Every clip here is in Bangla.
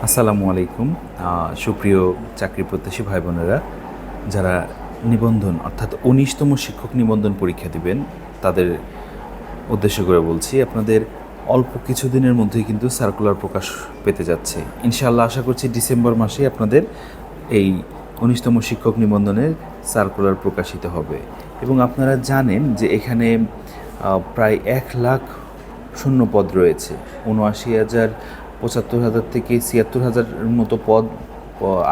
আসসালামু আলাইকুম। সুপ্রিয় চাকরি প্রত্যাশী ভাই বোনেরা, যারা নিবন্ধন অর্থাৎ ১৯তম শিক্ষক নিবন্ধন পরীক্ষা দিবেন, তাদের উদ্দেশ্য করে বলছি, আপনাদের অল্প কিছুদিনের মধ্যেই কিন্তু সার্কুলার প্রকাশ পেতে যাচ্ছে। ইনশাআল্লাহ আশা করছি ডিসেম্বর মাসে আপনাদের এই ১৯তম শিক্ষক নিবন্ধনের সার্কুলার প্রকাশিত হবে। এবং আপনারা জানেন যে এখানে প্রায় ১,০০,০০০ শূন্য পদ রয়েছে। ৭৯,০০০, ৭৫,০০০ থেকে ৭৬,০০০-এর মতো পদ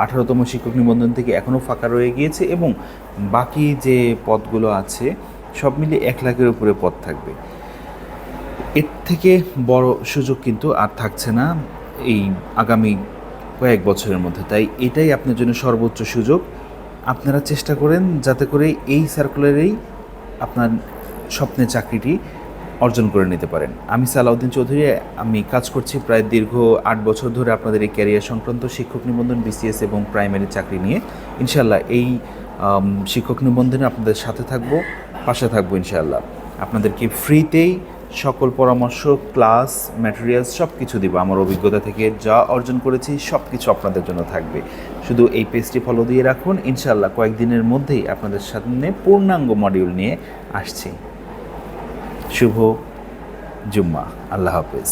১৮তম শিক্ষক নিবন্ধন থেকে এখনও ফাঁকা রয়ে গিয়েছে, এবং বাকি যে পদগুলো আছে সব মিলিয়ে ১,০০,০০০-এর উপরে পদ থাকবে। এর থেকে বড় সুযোগ কিন্তু আর থাকছে না এই আগামী কয়েক বছরের মধ্যে। তাই এটাই আপনার জন্য সর্বোচ্চ সুযোগ। আপনারা চেষ্টা করেন যাতে করে এই সার্কুলারেই আপনার স্বপ্নের চাকরিটি অর্জন করে নিতে পারেন। আমি সালাউদ্দিন চৌধুরী, আমি কাজ করছি প্রায় দীর্ঘ ৮ বছর ধরে আপনাদের এই ক্যারিয়ার সংক্রান্ত শিক্ষক নিবন্ধন, বিসিএস এবং প্রাইমারি চাকরি নিয়ে। ইনশাআল্লাহ এই শিক্ষক নিবন্ধনে আপনাদের সাথে থাকবো, পাশে থাকবো ইনশাআল্লাহ। আপনাদেরকে ফ্রিতেই সকল পরামর্শ, ক্লাস, ম্যাটেরিয়ালস সব কিছু দিব। আমার অভিজ্ঞতা থেকে যা অর্জন করেছি সব কিছু আপনাদের জন্য থাকবে। শুধু এই পেজটি ফলো দিয়ে রাখুন, ইনশাআল্লাহ কয়েকদিনের মধ্যেই আপনাদের সামনে পূর্ণাঙ্গ মডিউল নিয়ে আসছি। শুভ জুম্মা। আল্লাহ হাফেজ।